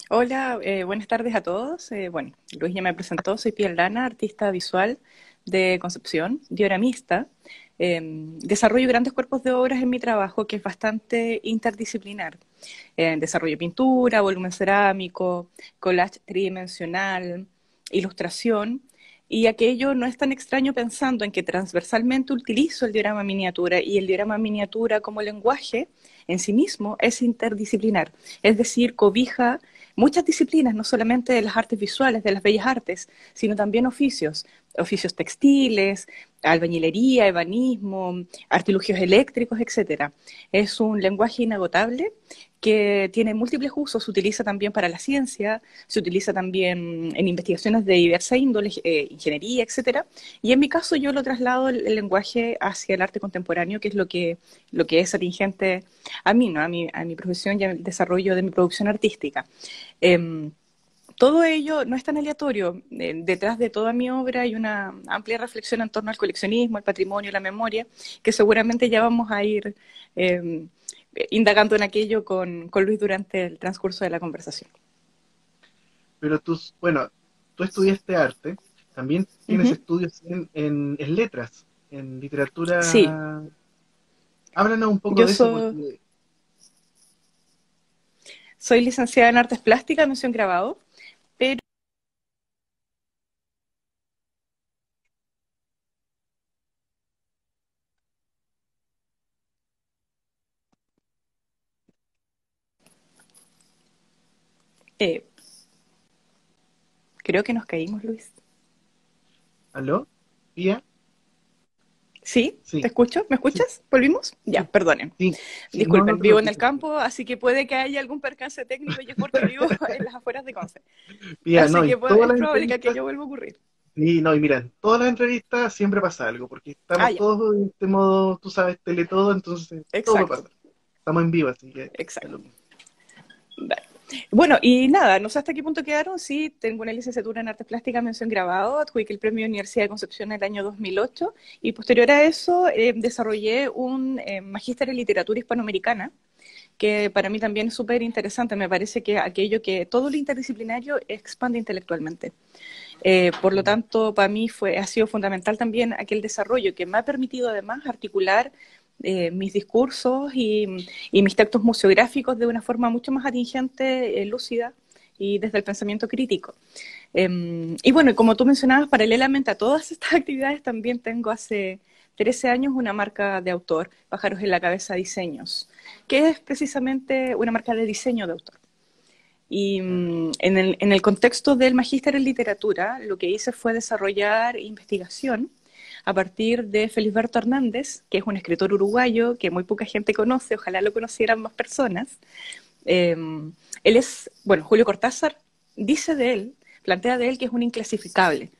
Hola, buenas tardes a todos. Bueno, Luis ya me presentó, soy Piel Lana, artista visual de Concepción, dioramista. Desarrollo grandes cuerpos de obras en mi trabajo, que es bastante interdisciplinar. Desarrollo pintura, volumen cerámico, collage tridimensional, ilustración. Y aquello no es tan extraño pensando en que transversalmente utilizo el diorama miniatura y el diorama miniatura como lenguaje en sí mismo es interdisciplinar, es decir, cobija muchas disciplinas, no solamente de las artes visuales, de las bellas artes, sino también oficios, oficios textiles, albañilería, ebanismo, artilugios eléctricos, etcétera. Es un lenguaje inagotable que tiene múltiples usos, se utiliza también para la ciencia, se utiliza también en investigaciones de diversa índole, ingeniería, etcétera. Y en mi caso yo lo traslado el lenguaje hacia el arte contemporáneo, que es lo que es atingente a mí, ¿no? A mi profesión y al desarrollo de mi producción artística. Eh, Todo ello no es tan aleatorio. Detrás de toda mi obra hay una amplia reflexión en torno al coleccionismo, al patrimonio, la memoria, que seguramente ya vamos a ir eh, indagando en aquello con Luis durante el transcurso de la conversación. Pero bueno, tú estudiaste arte, también tienes Ujú. estudios en letras, en Sí, literatura. Háblanos un poco yo de eso soy, porque, soy licenciada en Artes Plásticas, mención grabado, pero eh, creo que nos caímos, Luis. ¿aló? ¿Pía? ¿Sí? ¿Te Sí, escucho? ¿Me sí, escuchas? ¿Volvimos? Ya, sí, perdonen. sí, sí, no, no Disculpen, te vivo en el preocupes. campo, así que puede que haya algún percance técnico y es porque vivo en las afueras de Conce. Pía, Así no, que y todas es las probable que entrevistas, aquello vuelva a ocurrir. sí, no, y mira, en todas las entrevistas siempre pasa algo, porque Ah, estamos ya, todos en este modo, tú sabes, tele todo, entonces todo puede exacto, pasar. Estamos en vivo, así que es exacto. lo mismo. Vale. Bueno, y nada, no sé hasta qué punto quedaron. Sí, tengo una licenciatura en Artes Plásticas, mención grabado, adjudiqué el premio Universidad de Concepción en el año 2008 y posterior a eso desarrollé un magíster en literatura hispanoamericana que para mí también es súper interesante. Me parece que aquello que todo lo interdisciplinario expande intelectualmente. Por lo Mm. tanto, para mí ha sido fundamental también aquel desarrollo que me ha permitido además articular mis discursos y mis textos museográficos de una forma mucho más atingente, lúcida y desde el pensamiento crítico. Y bueno, como tú mencionabas, paralelamente a todas estas actividades, también tengo hace 13 años una marca de autor, Pájaros en la Cabeza Diseños, que es precisamente una marca de diseño de autor. Y Claro. en el contexto del magíster en literatura, lo que hice fue desarrollar investigación a partir de Felisberto Hernández, que es un escritor uruguayo que muy poca gente conoce, ojalá lo conocieran más personas. Eh, Él es, bueno, Julio Cortázar dice de él, plantea de él que es un inclasificable.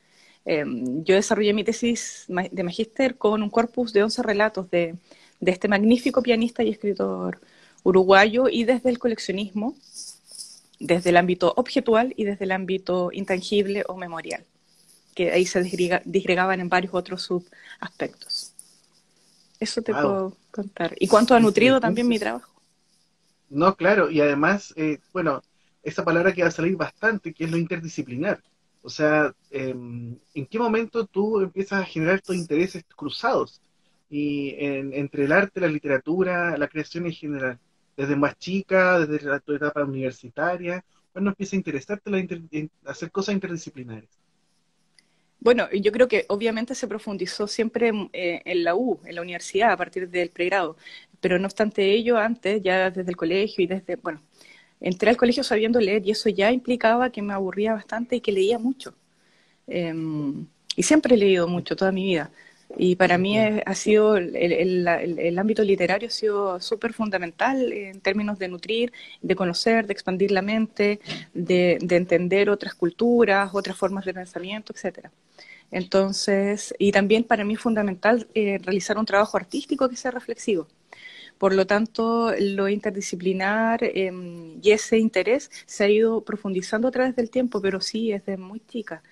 Yo desarrollé mi tesis de magíster con un corpus de 11 relatos de este magnífico pianista y escritor uruguayo y desde el coleccionismo desde el ámbito objetual y desde el ámbito intangible o memorial, que ahí se disgregaban en varios otros subaspectos. Eso te Wow, puedo contar. ¿Y cuánto ha nutrido también interesante. mi trabajo? No, claro, y además, bueno, esa palabra que va a salir bastante, que es lo interdisciplinar. O sea, ¿en qué momento tú empiezas a generar estos intereses cruzados y entre el arte, la literatura, la creación en general? Desde más chica, desde tu etapa universitaria, ¿cuándo empieza a interesarte en hacer cosas interdisciplinares? Bueno, yo creo que obviamente se profundizó siempre en la U, en la universidad, a partir del pregrado, pero no obstante ello, antes, ya desde el colegio y desde, bueno, entré al colegio sabiendo leer y eso ya implicaba que me aburría bastante y que leía mucho. Eh, y siempre he leído mucho, toda mi vida. Y para mí Entiendo. ha sido el ámbito literario ha sido súper fundamental en términos de nutrir, de conocer, de expandir la mente, de entender otras culturas, otras formas de pensamiento, etcétera. Entonces, y también para mí es fundamental realizar un trabajo artístico que sea reflexivo. Por lo tanto, lo interdisciplinar y ese interés se ha ido profundizando a través del tiempo, pero sí desde muy chica.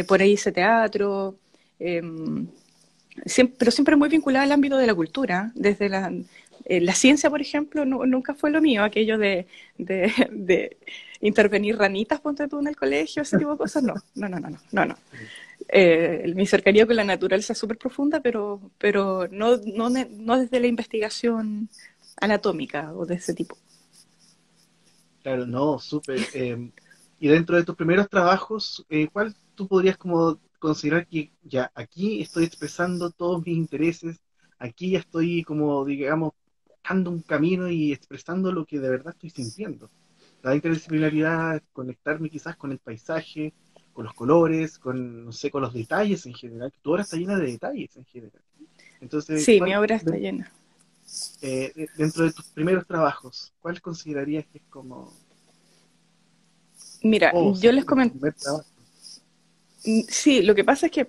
Por ahí hice teatro, eh, pero siempre muy vinculada al ámbito de la cultura, desde La ciencia, por ejemplo, nunca fue lo mío, aquello de intervenir ranitas, ponte tú en el colegio, ese tipo de cosas, no. Mi cercanía con la naturaleza es súper profunda, pero no desde la investigación anatómica o de ese tipo. Claro, no, súper. Y dentro de tus primeros trabajos, ¿cuál tú podrías como considerar que ya aquí estoy expresando todos mis intereses, aquí ya estoy como, digamos, buscando un camino y expresando lo que de verdad estoy sintiendo? La interdisciplinaridad, conectarme quizás con el paisaje, con los colores, con, no sé, con los detalles en general, que tu obra está llena de detalles en general. Entonces, Sí, mi obra está llena. dentro de tus primeros trabajos, ¿cuál considerarías que es como, Mira, oh, sí, yo les este es mi comenté, primer trabajo? sí, lo que pasa es que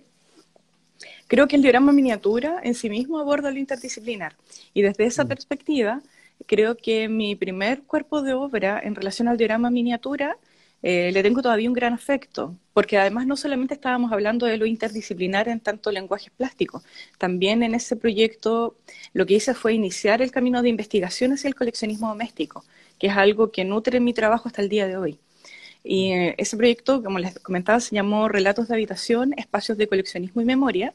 creo que el diorama miniatura en sí mismo aborda lo interdisciplinar. Y desde esa Mm, perspectiva, creo que mi primer cuerpo de obra en relación al diorama miniatura le tengo todavía un gran afecto, porque además no solamente estábamos hablando de lo interdisciplinar en tanto lenguajes plásticos, también en ese proyecto lo que hice fue iniciar el camino de investigación hacia el coleccionismo doméstico, que es algo que nutre mi trabajo hasta el día de hoy. Y mm, ese proyecto, como les comentaba, se llamó Relatos de Habitación, Espacios de Coleccionismo y Memoria,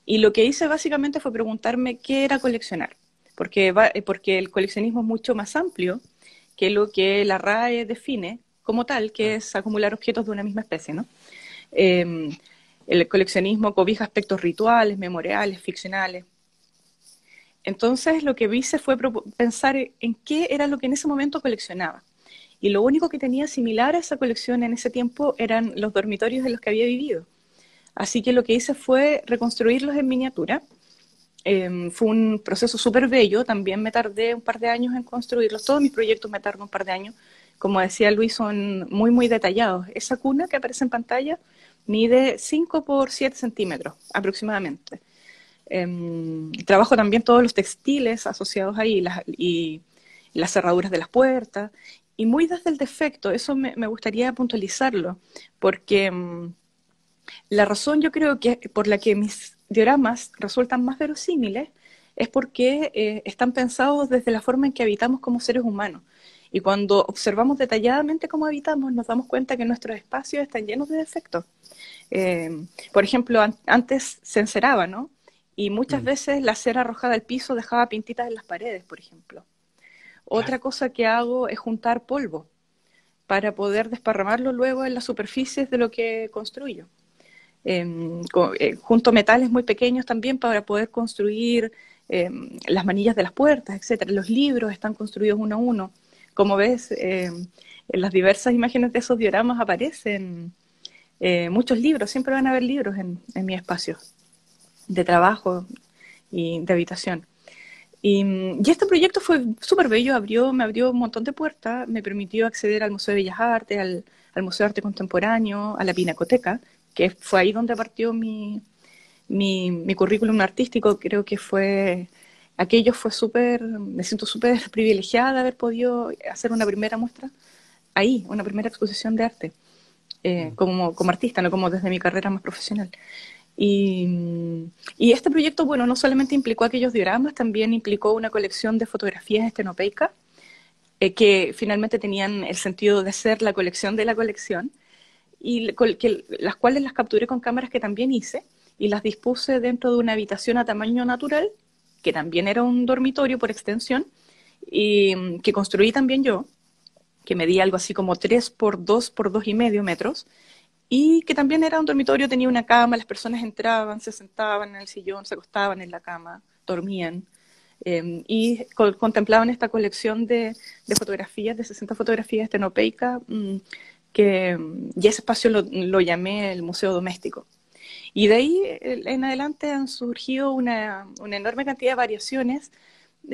y lo que hice básicamente fue preguntarme qué era coleccionar, porque el coleccionismo es mucho más amplio que lo que la RAE define como tal, que claro, es acumular objetos de una misma especie, ¿no? Eh, el coleccionismo cobija aspectos rituales, memoriales, ficcionales. Entonces lo que hice fue pensar en qué era lo que en ese momento coleccionaba. Y lo único que tenía similar a esa colección en ese tiempo eran los dormitorios en los que había vivido. Así que lo que hice fue reconstruirlos en miniatura. Fue un proceso súper bello, también me tardé un par de años en construirlos, todos mis proyectos me tardan un par de años, como decía Luis, son muy, muy detallados. Esa cuna que aparece en pantalla mide 5 por 7 centímetros aproximadamente. Trabajo también todos los textiles asociados ahí y las cerraduras de las puertas, y muy desde el defecto, eso me gustaría puntualizarlo, porque la razón yo creo que por la que mis dioramas resultan más verosímiles es porque están pensados desde la forma en que habitamos como seres humanos. Y cuando observamos detalladamente cómo habitamos, nos damos cuenta que nuestros espacios están llenos de defectos. Por ejemplo, antes se enceraba, ¿no? Y muchas mm, veces la cera arrojada al piso dejaba pintitas en las paredes, por ejemplo. claro, Otra cosa que hago es juntar polvo para poder desparramarlo luego en las superficies de lo que construyo. Junto metales muy pequeños también para poder construir las manillas de las puertas, etcétera. Los libros están construidos uno a uno. Como ves, en las diversas imágenes de esos dioramas aparecen muchos libros, siempre van a haber libros en mi espacio de trabajo y de habitación. Y este proyecto fue súper bello, me abrió un montón de puertas, me permitió acceder al Museo de Bellas Artes, al Museo de Arte Contemporáneo, a la Pinacoteca, que fue ahí donde partió mi currículum artístico. Creo que aquello fue súper, me siento súper privilegiada de haber podido hacer una primera muestra ahí, una primera exposición de arte, mm, como artista, no como desde mi carrera más profesional. Y este proyecto, bueno, no solamente implicó aquellos dioramas, también implicó una colección de fotografías estenopeicas que finalmente tenían el sentido de ser la colección de la colección, las cuales las capturé con cámaras que también hice y las dispuse dentro de una habitación a tamaño natural, que también era un dormitorio por extensión, y que construí también yo, que medía algo así como 3 por 2 por 2,5 metros, y que también era un dormitorio, tenía una cama, las personas entraban, se sentaban en el sillón, se acostaban en la cama, dormían, y contemplaban esta colección de fotografías, de 60 fotografías estenopeicas, y ese espacio lo llamé el Museo Doméstico. Y de ahí en adelante han surgido una enorme cantidad de variaciones.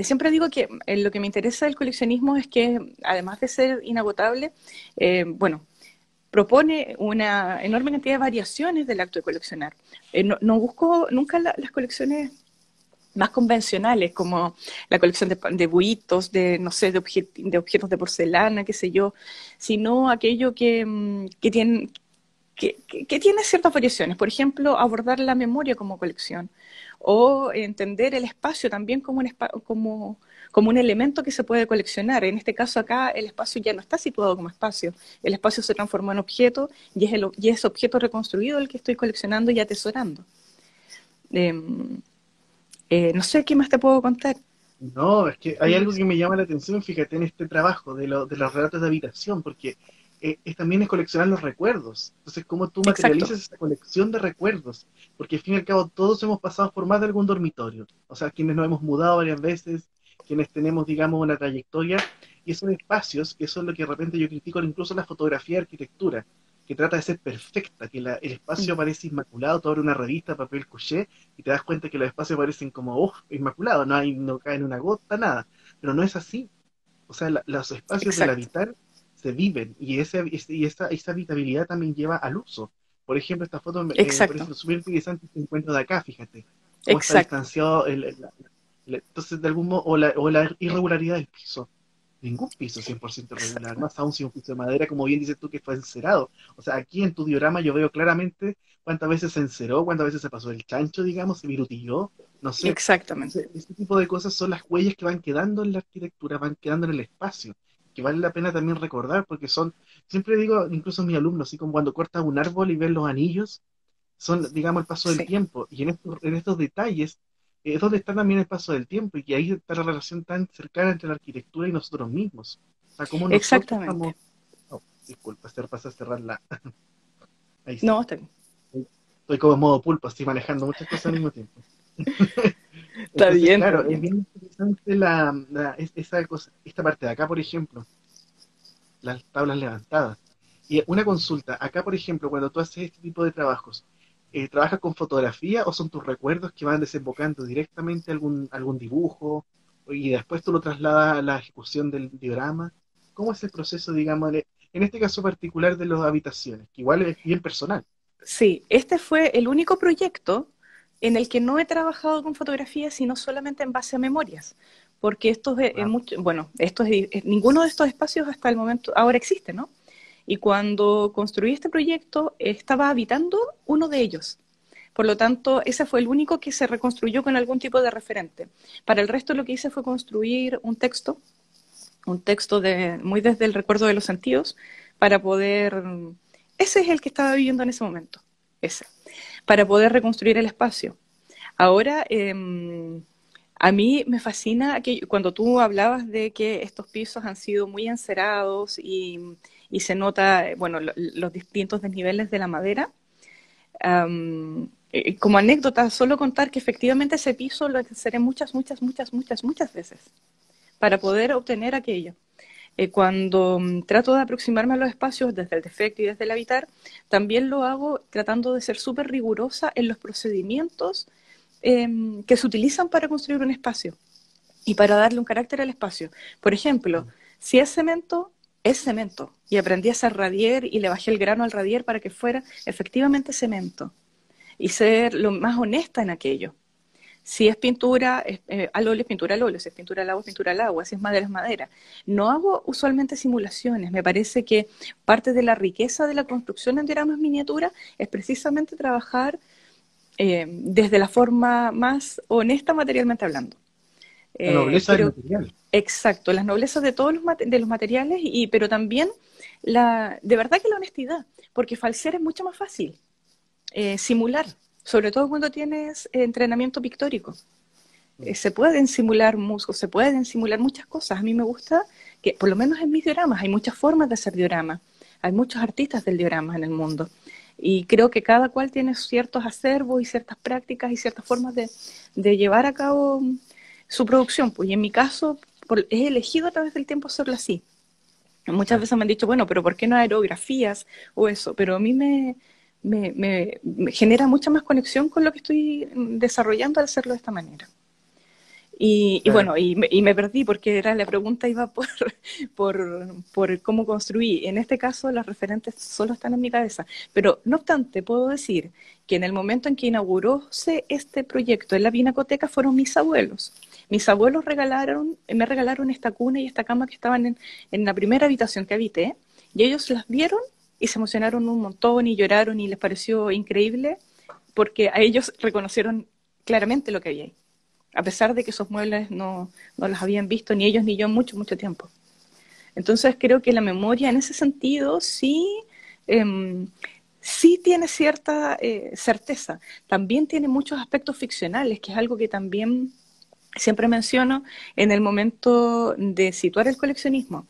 Siempre digo que lo que me interesa del coleccionismo es que, además de ser inagotable, bueno, propone una enorme cantidad de variaciones del acto de coleccionar. No busco nunca las colecciones más convencionales, como la colección de buitos, no sé, de objetos de porcelana, qué sé yo, sino aquello que tiene ciertas variaciones. Por ejemplo, abordar la memoria como colección o entender el espacio también como como un elemento que se puede coleccionar. En este caso acá el espacio ya no está situado como espacio, el espacio se transformó en objeto y es objeto reconstruido el que estoy coleccionando y atesorando. Eh, no sé qué más te puedo contar. No, es que hay algo que me llama la atención, fíjate, en este trabajo de los relatos de habitación, porque también es coleccionar los recuerdos. Entonces, ¿cómo tú Exacto, materializas esa colección de recuerdos? Porque al fin y al cabo todos hemos pasado por más de algún dormitorio. O sea, quienes nos hemos mudado varias veces, quienes tenemos, digamos, una trayectoria, y esos espacios, que eso es lo que de repente yo critico incluso la fotografía de arquitectura, que trata de ser perfecta, que el espacio parece inmaculado, tú abres una revista, papel couché, y te das cuenta que los espacios parecen como, uff, inmaculados, no cae en una gota, nada. Pero no es así. O sea, los espacios del exacto, habitar se viven esa habitabilidad también lleva al uso. Por ejemplo, esta foto me exacto, parece súper interesante este encuentro de acá, fíjate, cómo está exacto. distanciado entonces de algún modo, o la irregularidad del piso. Ningún piso 100% regular, más aún si un piso de madera, como bien dices tú, que fue encerado. O sea, aquí en tu diorama yo veo claramente cuántas veces se enceró, cuántas veces se pasó el chancho, digamos, se virutilló, no sé. Exactamente. Entonces, ese tipo de cosas son las huellas que van quedando en la arquitectura, van quedando en el espacio, que vale la pena también recordar, porque son, siempre digo, incluso a mis alumnos, así como cuando cortas un árbol y ves los anillos, son, digamos, el paso del Sí, tiempo. Y en estos detalles es donde está también el paso del tiempo y que ahí está la relación tan cercana entre la arquitectura y nosotros mismos. O sea, cómo nosotros exactamente. estamos... Oh, disculpa, pasa a cerrar la... Ahí sí. No, está bien. Estoy como en modo pulpo, así manejando muchas cosas al mismo tiempo. Está Entonces, bien, está claro, es bien. bien interesante esa cosa, esta parte de acá, por ejemplo, las tablas levantadas. Y una consulta, acá por ejemplo, cuando tú haces este tipo de trabajos, ¿trabajas con fotografía o son tus recuerdos que van desembocando directamente a algún dibujo y después tú lo trasladas a la ejecución del diorama? ¿Cómo es el proceso, digamos, en este caso particular de las habitaciones, que igual es bien personal? Sí, este fue el único proyecto en el que no he trabajado con fotografía, sino solamente en base a memorias, porque Wow. bueno, ninguno de estos espacios hasta el momento ahora existe, ¿no? Y cuando construí este proyecto, estaba habitando uno de ellos. Por lo tanto, ese fue el único que se reconstruyó con algún tipo de referente. Para el resto, lo que hice fue construir un texto muy desde el recuerdo de los sentidos, para poder... Ese es el que estaba viviendo en ese momento, ese, para poder reconstruir el espacio. Ahora, a mí me fascina que cuando tú hablabas de que estos pisos han sido muy encerados y se nota, bueno, los distintos desniveles de la madera. Como anécdota, solo contar que efectivamente ese piso lo enceré muchas veces para poder obtener aquello. Cuando trato de aproximarme a los espacios desde el defecto y desde el habitar, también lo hago tratando de ser súper rigurosa en los procedimientos que se utilizan para construir un espacio y para darle un carácter al espacio. Por ejemplo, si es cemento. Y aprendí a hacer radier y le bajé el grano al radier para que fuera efectivamente cemento. Y ser lo más honesta en aquello. Si es pintura al óleo, es pintura al óleo. Si es pintura al agua, es pintura al agua. Si es madera, es madera. No hago usualmente simulaciones. Me parece que parte de la riqueza de la construcción en dioramas miniatura es precisamente trabajar desde la forma más honesta materialmente hablando. La nobleza del Creo material. exacto, las noblezas de todos de los materiales, pero también de verdad que la honestidad, porque falsear es mucho más fácil, simular, sobre todo cuando tienes entrenamiento pictórico. Se pueden simular musgos, se pueden simular muchas cosas. A mí me gusta que, por lo menos en mis dioramas, hay muchas formas de hacer diorama. Hay muchos artistas del diorama en el mundo. Y creo que cada cual tiene ciertos acervos y ciertas prácticas y ciertas formas de llevar a cabo su producción. Pues, y en mi caso, he elegido a través del tiempo hacerlo así. Muchas Claro. veces me han dicho, bueno, pero ¿por qué no aerografías o eso? Pero a mí me genera mucha más conexión con lo que estoy desarrollando al hacerlo de esta manera. Claro. Bueno, y me perdí porque era la pregunta iba por cómo construí. En este caso, las referentes solo están en mi cabeza. Pero no obstante, puedo decir que en el momento en que inauguróse este proyecto en la Pinacoteca fueron mis abuelos. Mis abuelos me regalaron esta cuna y esta cama que estaban en la primera habitación que habité, y ellos las vieron y se emocionaron un montón y lloraron y les pareció increíble porque a ellos reconocieron claramente lo que había ahí. a pesar de que esos muebles no los habían visto ni ellos ni yo en mucho, mucho tiempo. Entonces creo que la memoria en ese sentido eh, sí tiene cierta certeza. También tiene muchos aspectos ficcionales, que es algo que también siempre menciono en el momento de situar el coleccionismo.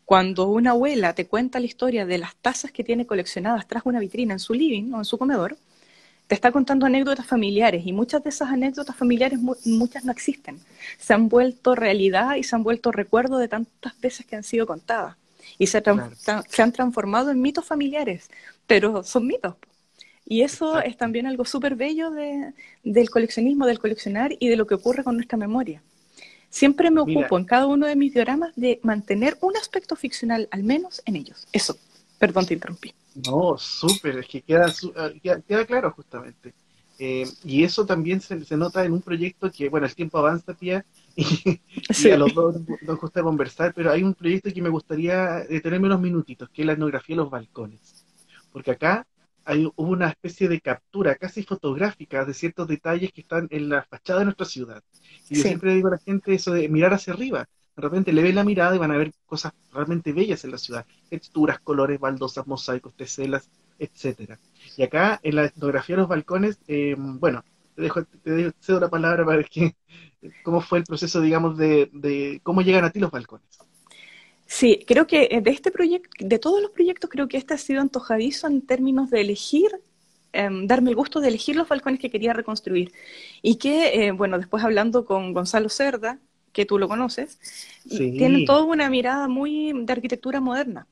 Cuando una abuela te cuenta la historia de las tazas que tiene coleccionadas tras una vitrina en su living o en su comedor, te está contando anécdotas familiares y muchas de esas anécdotas familiares, muchas no existen. Se han vuelto realidad y se han vuelto recuerdo de tantas veces que han sido contadas. Y Claro, se han transformado en mitos familiares, pero son mitos. Y eso es exacto. también algo súper bello del coleccionismo, del coleccionar y de lo que ocurre con nuestra memoria. Siempre me Mira, ocupo en cada uno de mis dioramas de mantener un aspecto ficcional, al menos en ellos. Eso. Perdón, te interrumpí. no, súper, es que queda, queda claro justamente. Y eso también se nota en un proyecto que, bueno, el tiempo avanza, tía, y a Sí. los dos nos gusta conversar, pero hay un proyecto que me gustaría detenerme unos minutitos, que es la etnografía de los balcones. Porque acá hubo una especie de captura casi fotográfica de ciertos detalles que están en la fachada de nuestra ciudad. Y yo Sí. siempre digo a la gente eso de mirar hacia arriba. De repente le ven la mirada y van a ver cosas realmente bellas en la ciudad. Texturas, colores, baldosas, mosaicos, teselas, etcétera. Y acá en la etnografía de los balcones, bueno, cedo la palabra para que cómo fue el proceso, digamos, de cómo llegan a ti los balcones. Sí, creo que de este proyecto, de todos los proyectos, creo que este ha sido antojadizo en términos de elegir, darme el gusto de elegir los balcones que quería reconstruir. Y que, bueno, después hablando con Gonzalo Cerda, que tú lo conoces, tienen Sí. toda una mirada muy de arquitectura moderna.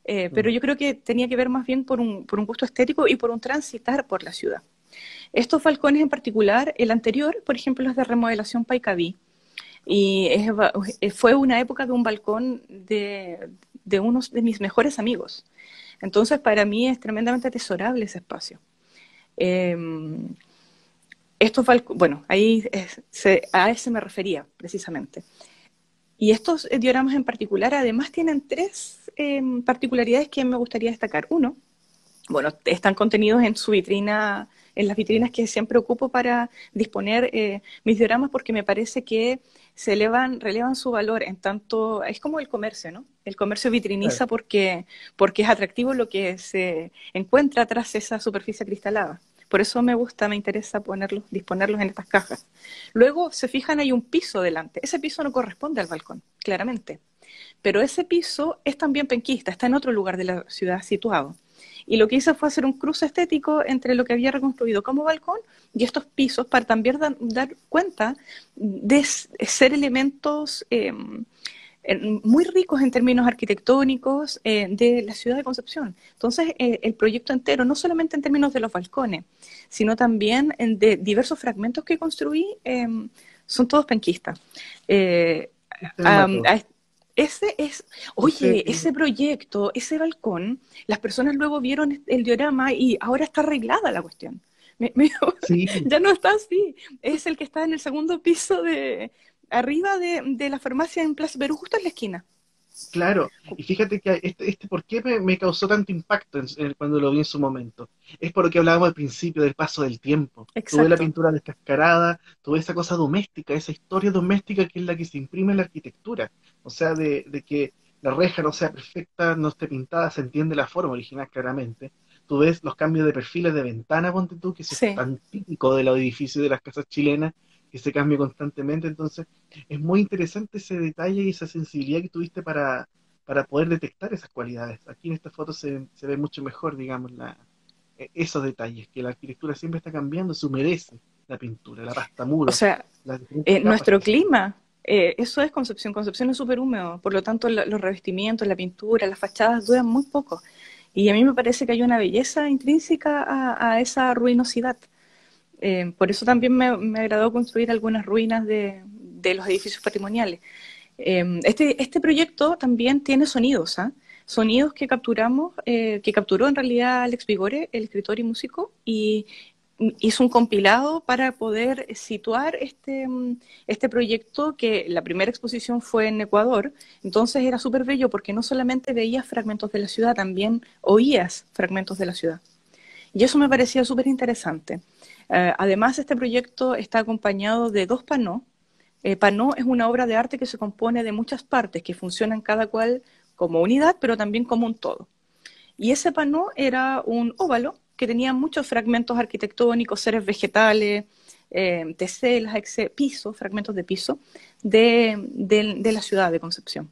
Pero Mm. yo creo que tenía que ver más bien por un gusto estético y por un transitar por la ciudad. Estos balcones en particular, el anterior, por ejemplo, es de remodelación Paicaví, y fue una época de un balcón de uno de mis mejores amigos. Entonces, para mí es tremendamente atesorable ese espacio. Eh, bueno, a ese me refería precisamente. Y estos dioramas en particular, además, tienen tres particularidades que me gustaría destacar. Uno, bueno, están contenidos en su vitrina, en las vitrinas que siempre ocupo para disponer mis dioramas, porque me parece que relevan su valor en tanto, es como el comercio, ¿no? El comercio Claro. vitriniza porque es atractivo lo que se encuentra tras esa superficie acristalada. Por eso me interesa disponerlos en estas cajas. Luego se fijan, hay un piso delante. Ese piso no corresponde al balcón, claramente. Pero ese piso es también penquista, está en otro lugar de la ciudad situado. Y lo que hice fue hacer un cruce estético entre lo que había reconstruido como balcón y estos pisos para también dar cuenta de ser elementos muy ricos en términos arquitectónicos de la ciudad de Concepción. Entonces, el proyecto entero, no solamente en términos de los balcones, sino también de diversos fragmentos que construí, son todos penquistas. Eh, Este me um, mató. a, ese es, Ese, oye, ese proyecto, ese balcón, las personas luego vieron el diorama y ahora está arreglada la cuestión. sí, Ya no está así. Es el que está en el segundo piso arriba de la farmacia en Plaza Perú, justo en la esquina. claro. Y fíjate que ¿por qué me causó tanto impacto cuando lo vi en su momento? Es por lo que hablábamos al principio del paso del tiempo. Tuve la Exacto. pintura descascarada, tuve esa cosa doméstica, esa historia doméstica que es la que se imprime en la arquitectura. O sea, de que la reja no sea perfecta, no esté pintada, se entiende la forma original claramente. Tú ves los cambios de perfiles de ventana, ponte tú, que eso es Sí. tan típico de los edificios de las casas chilenas, que se cambia constantemente. Entonces, es muy interesante ese detalle y esa sensibilidad que tuviste para poder detectar esas cualidades. Aquí en esta foto se ve mucho mejor, digamos, esos detalles, que la arquitectura siempre está cambiando, se humedece la pintura, la pasta O muros, sea, las diferentes capas nuestro que se... clima, eso es Concepción. Concepción es súper húmedo, por lo tanto los revestimientos, la pintura, las fachadas duran muy poco. Y a mí me parece que hay una belleza intrínseca a esa ruinosidad. Por eso también me agradó construir algunas ruinas de los edificios patrimoniales. Este proyecto también tiene sonidos, ¿ah? Sonidos que capturamos, que capturó en realidad Alex Vigore, el escritor y músico, y hizo un compilado para poder situar este proyecto, que la primera exposición fue en Ecuador. Entonces era súper bello porque no solamente veías fragmentos de la ciudad, también oías fragmentos de la ciudad. Y eso me parecía súper interesante. Además, este proyecto está acompañado de dos panos. Panó es una obra de arte que se compone de muchas partes que funcionan cada cual como unidad, pero también como un todo. Y ese panó era un óvalo que tenía muchos fragmentos arquitectónicos, seres vegetales, teselas, piso, fragmentos de piso de la ciudad de Concepción.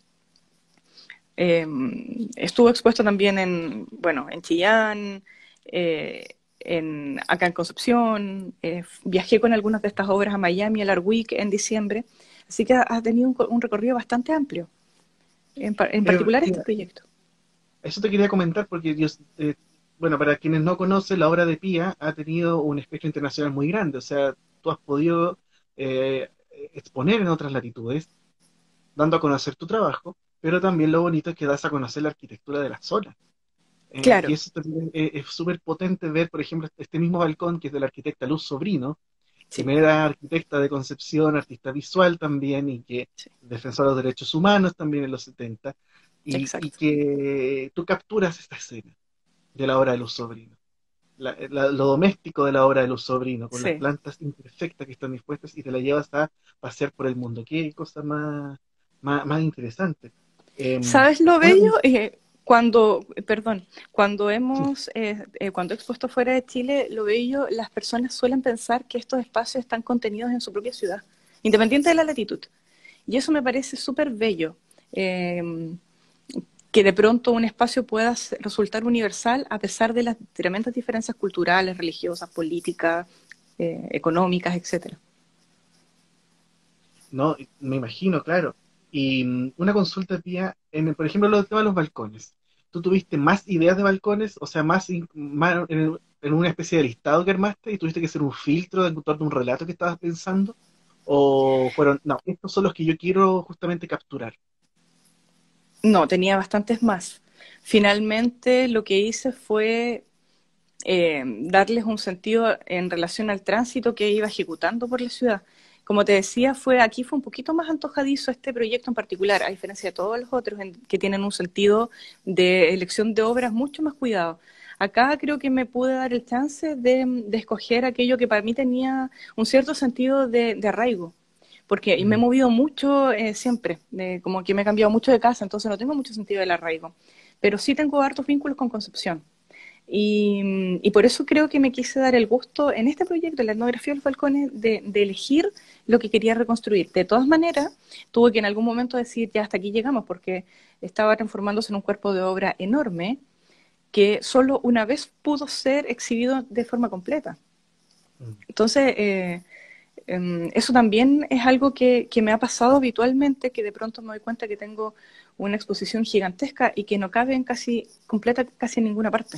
Estuvo expuesto también en Chillán, acá en Concepción. Viajé con algunas de estas obras a Miami, al Art Week en diciembre. Así que ha tenido un recorrido bastante amplio, en particular este Mira, proyecto. eso te quería comentar porque bueno, para quienes no conocen, la obra de Pía ha tenido un espectro internacional muy grande. O sea, tú has podido exponer en otras latitudes, dando a conocer tu trabajo, pero también lo bonito es que das a conocer la arquitectura de la zona. Y Claro, eso también es súper potente ver, por ejemplo, este mismo balcón que es de la arquitecta Luz Sobrino, sí, quien era arquitecta de Concepción, artista visual también, y que sí, defensora de los derechos humanos también en los 70, y exacto. que tú capturas esta escena de la obra de Luz Sobrino, lo doméstico de la obra de Luz Sobrino, con las Sí. plantas imperfectas que están dispuestas y te la llevas a pasear por el mundo. Qué cosa más interesante. ¿Sabes lo Una, bello? sí, Cuando he expuesto fuera de Chile, lo bello, las personas suelen pensar que estos espacios están contenidos en su propia ciudad, independiente de la latitud. Y eso me parece súper bello, eh, que de pronto un espacio pueda resultar universal a pesar de las tremendas diferencias culturales, religiosas, políticas, económicas, etcétera. no, me imagino, claro. Y una consulta, tía, por ejemplo, lo del tema de los balcones. ¿Tú tuviste más ideas de balcones? O sea, más en una especie de listado que armaste y tuviste que hacer un filtro de encontrar un relato que estabas pensando? ¿O fueron, no, estos son los que yo quiero justamente capturar? No, tenía bastantes más. Finalmente lo que hice fue darles un sentido en relación al tránsito que iba ejecutando por la ciudad. Como te decía, aquí fue un poquito más antojadizo este proyecto en particular, a diferencia de todos los otros que tienen un sentido de elección de obras mucho más cuidado. Acá creo que me pude dar el chance de escoger aquello que para mí tenía un cierto sentido de arraigo, porque me he Mm, movido mucho siempre, como que me he cambiado mucho de casa, entonces no tengo mucho sentido del arraigo, pero sí tengo hartos vínculos con Concepción. Y por eso creo que me quise dar el gusto en este proyecto, en la etnografía de los balcones, de elegir lo que quería reconstruir. De todas maneras, tuve que en algún momento decir, ya hasta aquí llegamos, porque estaba transformándose en un cuerpo de obra enorme que solo una vez pudo ser exhibido de forma completa. mm. Entonces, eso también es algo que me ha pasado habitualmente, que de pronto me doy cuenta que tengo una exposición gigantesca y que no cabe en completa casi en ninguna parte.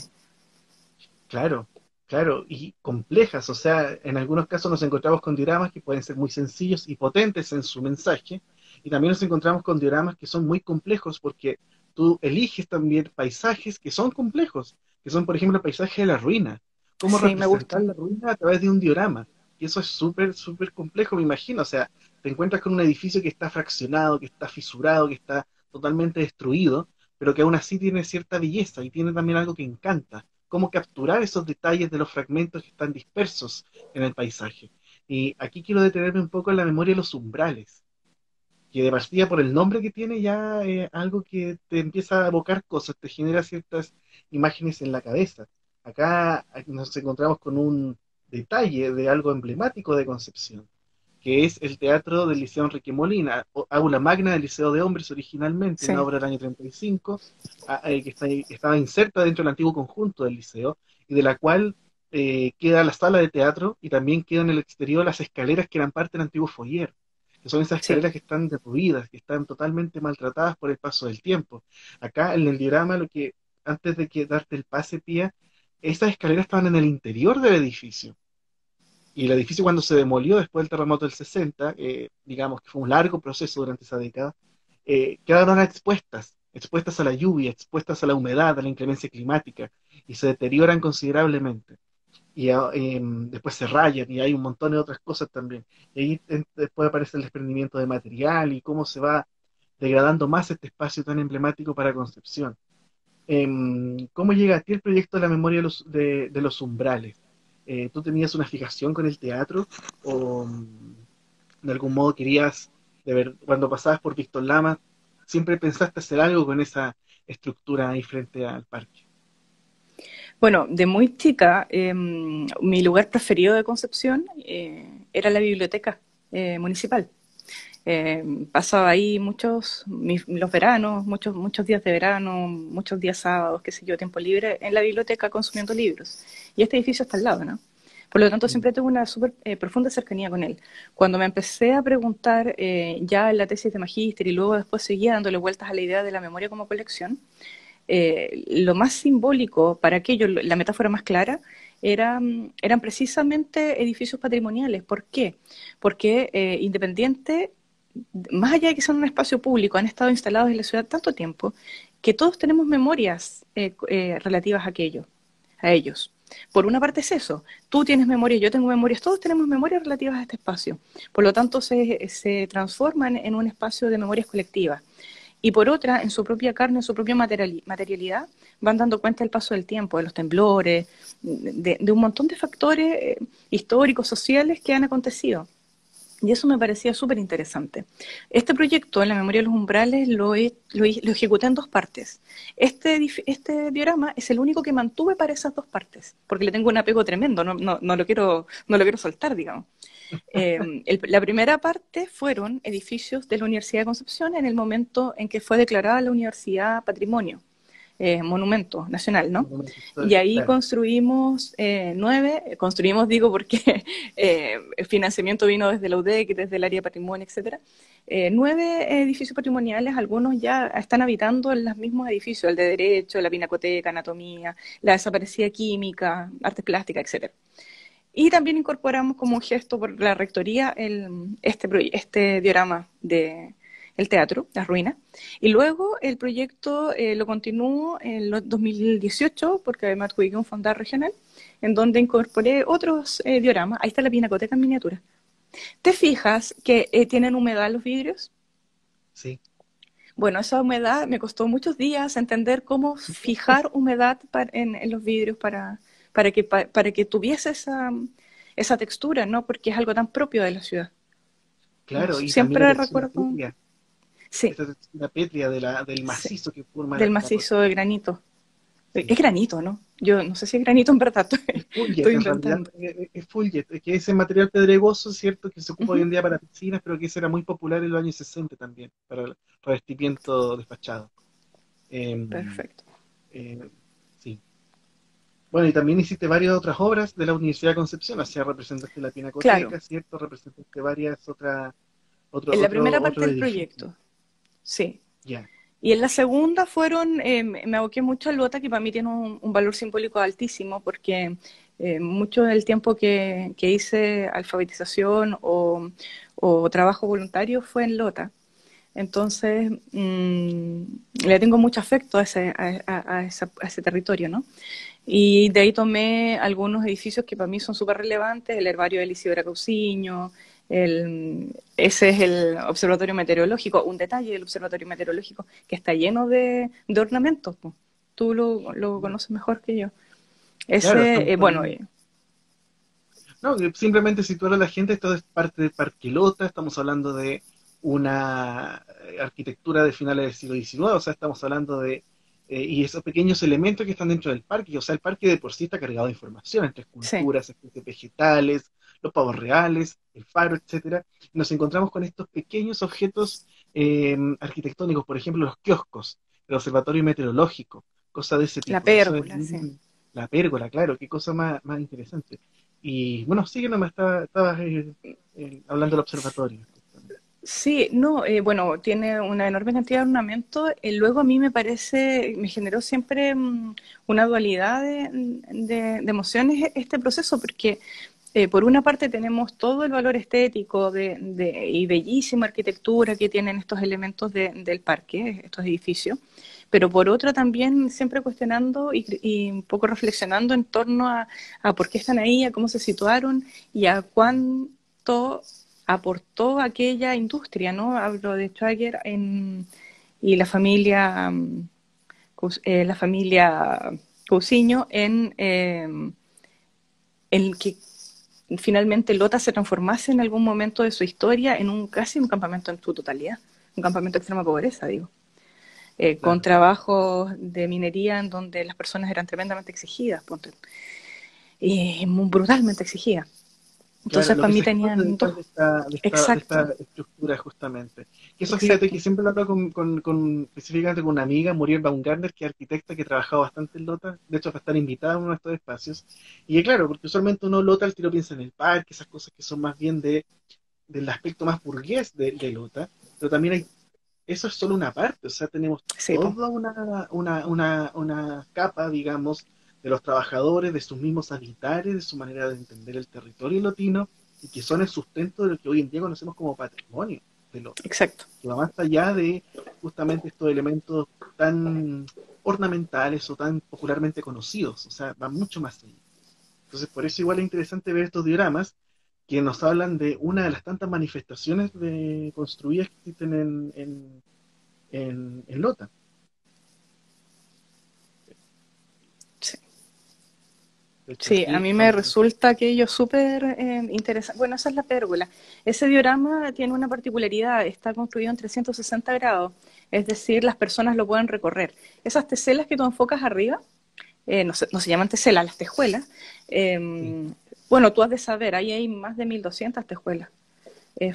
Claro, claro, y complejas. O sea, en algunos casos nos encontramos con dioramas que pueden ser muy sencillos y potentes en su mensaje, y también nos encontramos con dioramas que son muy complejos porque tú eliges también paisajes que son complejos, que son, por ejemplo, el paisaje de la ruina. Cómo Sí, me representar gusta. la ruina a través de un diorama. Y eso es súper, súper complejo, me imagino. O sea, te encuentras con un edificio que está fraccionado, que está fisurado, que está totalmente destruido, pero que aún así tiene cierta belleza y tiene también algo que encanta cómo capturar esos detalles de los fragmentos que están dispersos en el paisaje. Y aquí quiero detenerme un poco en la memoria de los umbrales, que de partida por el nombre que tiene ya algo que te empieza a evocar cosas, te genera ciertas imágenes en la cabeza. Aquí nos encontramos con un detalle de algo emblemático de Concepción, que es el teatro del Liceo Enrique Molina, aula magna del Liceo de Hombres originalmente, una Sí, obra del año 35, estaba inserta dentro del antiguo conjunto del liceo, y de la cual queda la sala de teatro y también quedan en el exterior las escaleras que eran parte del antiguo foyer, que son esas sí. escaleras que están derruidas, que están totalmente maltratadas por el paso del tiempo. Acá en el diorama, antes de que darte el pase, Pía, esas escaleras estaban en el interior del edificio y el edificio cuando se demolió después del terremoto del 60, digamos que fue un largo proceso durante esa década, quedaron expuestas a la lluvia, expuestas a la humedad, a la inclemencia climática, y se deterioran considerablemente. Y después se rayan y hay un montón de otras cosas también. Y ahí después aparece el desprendimiento de material y cómo se va degradando más este espacio tan emblemático para Concepción. ¿Cómo llega a ti el proyecto de la memoria de los umbrales? ¿Tú tenías una fijación con el teatro o de algún modo querías, cuando pasabas por Víctor Lama, siempre pensaste hacer algo con esa estructura ahí frente al parque? Bueno, de muy chica, mi lugar preferido de Concepción era la biblioteca municipal. Pasaba ahí los veranos, muchos días de verano, muchos días sábados, qué sé yo, tiempo libre, en la biblioteca consumiendo libros. Y este edificio está al lado, ¿no? Por lo tanto, Mm. siempre tuve una súper profunda cercanía con él. Cuando me empecé a preguntar ya en la tesis de magíster y luego después seguía dándole vueltas a la idea de la memoria como colección, lo más simbólico para aquello, la metáfora más clara, eran precisamente edificios patrimoniales. ¿Por qué? Porque independiente, más allá de que son un espacio público, han estado instalados en la ciudad tanto tiempo que todos tenemos memorias relativas a ellos. Por una parte es eso, tú tienes memorias, yo tengo memorias, todos tenemos memorias relativas a este espacio. Por lo tanto, se transforman en un espacio de memorias colectivas. Y por otra, en su propia carne, en su propia materialidad, van dando cuenta del paso del tiempo, de los temblores, de un montón de factores históricos, sociales que han acontecido. Y eso me parecía súper interesante. Este proyecto, en la memoria de los umbrales, lo ejecuté en dos partes. Este diorama es el único que mantuve para esas dos partes, porque le tengo un apego tremendo, no lo quiero soltar, digamos. La primera parte fueron edificios de la Universidad de Concepción en el momento en que fue declarada la universidad patrimonio, monumento nacional, ¿no? Monumento Y histórico, ahí claro. construimos construimos digo porque el financiamiento vino desde la UDEC, desde el área de patrimonio, etcétera. 9 edificios patrimoniales, algunos ya están habitando en los mismos edificios, el de Derecho, la Pinacoteca, Anatomía, la desaparecida Química, Artes Plásticas, etcétera. Y también incorporamos como un gesto por la rectoría este diorama de el teatro, Las Ruinas. Y luego el proyecto lo continuó en el 2018, porque me adjudiqué un fondar regional, en donde incorporé otros dioramas. Ahí está la pinacoteca en miniatura. ¿Te fijas que tienen humedad los vidrios? Sí. Bueno, esa humedad me costó muchos días entender cómo fijar humedad en los vidrios para que tuviese esa textura, ¿no? Porque es algo tan propio de la ciudad. No, Claro, y también la siempre textura recuerdo, pétrea, sí, esa textura pétrea del sí, macizo que forma del la cosa. macizo de granito. Sí. Es granito, ¿no? Yo no sé si es granito en verdad, Es estoy Fullet, en realidad, inventando. es Fullet, que es ese material pedregoso, ¿cierto? Que se ocupa hoy Ujú, en día para piscinas, pero que ese era muy popular en los años 60 también, para el revestimiento despachado. Eh, perfecto. eh, sí. Bueno, y también hiciste varias otras obras de la Universidad de Concepción, o sea, representaste la Claro, Pinacoteca, ¿cierto? Representaste varias en la primera parte otros del edificios. proyecto, sí. Ya. Y en la segunda me aboqué mucho al Lota, que para mí tiene un valor simbólico altísimo, porque mucho del tiempo que hice alfabetización o trabajo voluntario fue en Lota. Entonces, le tengo mucho afecto a ese territorio, ¿no? Y de ahí tomé algunos edificios que para mí son súper relevantes, el herbario de Isidora Cauciño, ese es el observatorio meteorológico, un detalle del observatorio meteorológico que está lleno de ornamentos, po. Tú lo conoces mejor que yo. Claro, Ese, estamos bueno, hablando. No, que simplemente situar a la gente, esto es parte de Parquelota, estamos hablando de una arquitectura de finales del siglo XIX, o sea, estamos hablando y esos pequeños elementos que están dentro del parque, o sea, el parque de por sí está cargado de información, entre sí, esculturas, especies vegetales, los pavos reales, el faro, etcétera. Nos encontramos con estos pequeños objetos arquitectónicos, por ejemplo, los kioscos, el observatorio meteorológico, cosas de ese la tipo. Eso es pérgola, sí. la pérgola, claro, qué cosa más interesante. Y bueno, sí que no me estabas hablando del observatorio. Sí, no, bueno, tiene una enorme cantidad de ornamentos. Luego a mí me generó siempre una dualidad de emociones este proceso, porque por una parte tenemos todo el valor estético y bellísima arquitectura que tienen estos elementos del parque, estos edificios, pero por otra también siempre cuestionando y un poco reflexionando en torno a por qué están ahí, a cómo se situaron y a cuánto aportó aquella industria, ¿no? Hablo de Schwager y la familia la familia Cousiño, en que finalmente Lota se transformase en algún momento de su historia en casi un campamento en su totalidad, un campamento de extrema pobreza, digo, con Claro. trabajos de minería en donde las personas eran tremendamente exigidas, muy brutalmente exigidas. Claro, Entonces, lo para que mí se esconde tenían dos. detrás de esta Exacto, estructura justamente. Y eso fíjate exacto. que siempre lo hablo específicamente con una amiga, Muriel Baumgartner, que es arquitecta que ha trabajado bastante en Lota, de hecho va a estar invitada a uno de estos espacios. Y claro, porque usualmente uno Lota al tiro piensa en el parque, esas cosas que son más bien del aspecto más burgués de Lota, pero también eso es solo una parte, o sea, tenemos Sí, po. toda una capa, digamos, de los trabajadores, de sus mismos habitantes, de su manera de entender el territorio lotino, y que son el sustento de lo que hoy en día conocemos como patrimonio de Lota, Exacto. que va más allá de justamente estos elementos tan ornamentales o tan popularmente conocidos, o sea, va mucho más allá. Entonces, por eso igual es interesante ver estos dioramas que nos hablan de una de las tantas manifestaciones construidas que existen en Lota. Sí. De hecho, Sí, a aquí mí me cuando... resulta aquello súper interesante. Bueno, esa es la pérgola. Ese diorama tiene una particularidad, está construido en 360 grados, es decir, las personas lo pueden recorrer. Esas teselas que tú enfocas arriba, no se llaman teselas, las tejuelas. Sí. Bueno, tú has de saber, ahí hay más de 1200 tejuelas.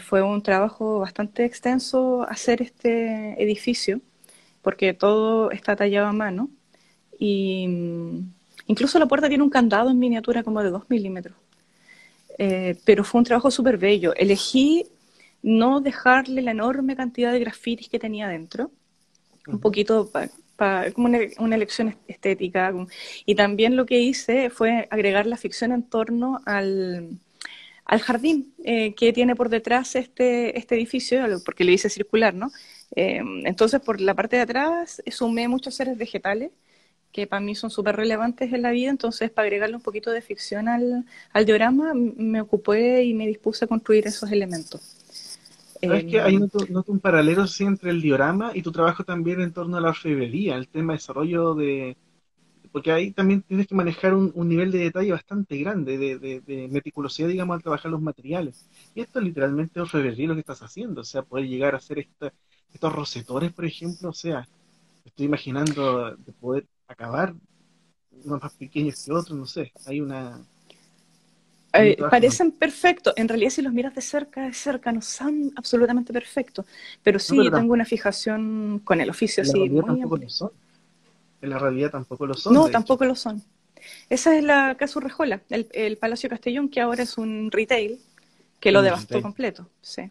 Fue un trabajo bastante extenso hacer este edificio, porque todo está tallado a mano. Y incluso la puerta tiene un candado en miniatura como de 2 milímetros. Pero fue un trabajo súper bello. Elegí no dejarle la enorme cantidad de grafitis que tenía dentro, un Ujú. poquito como una elección estética. Y también lo que hice fue agregar la ficción en torno al jardín que tiene por detrás este edificio, porque le hice circular, ¿no? Entonces, por la parte de atrás sumé muchos seres vegetales que para mí son súper relevantes en la vida, entonces para agregarle un poquito de ficción al diorama me ocupé y me dispuse a construir esos elementos. ¿Sabes qué? Ahí Eh, noto un paralelo sí, entre el diorama y tu trabajo también en torno a la orfebrería, el tema de desarrollo de... Porque ahí también tienes que manejar un nivel de detalle bastante grande, de meticulosidad, digamos, al trabajar los materiales. Y esto es literalmente orfebrería lo que estás haciendo, o sea, poder llegar a hacer estos rosetores, por ejemplo, o sea, estoy imaginando de poder acabar unos más pequeños que otros, no sé, hay un trabajo más. parecen perfectos, en realidad si los miras de cerca no son absolutamente perfectos, pero No, sí pero tengo una fijación con el oficio en la así realidad muy tampoco amplia. lo son. En la realidad tampoco lo son, No, de hecho. tampoco lo son. Esa es la Casa Urrejola, el Palacio Castellón, que ahora es un retail que lo Un devastó retail. completo. Sí.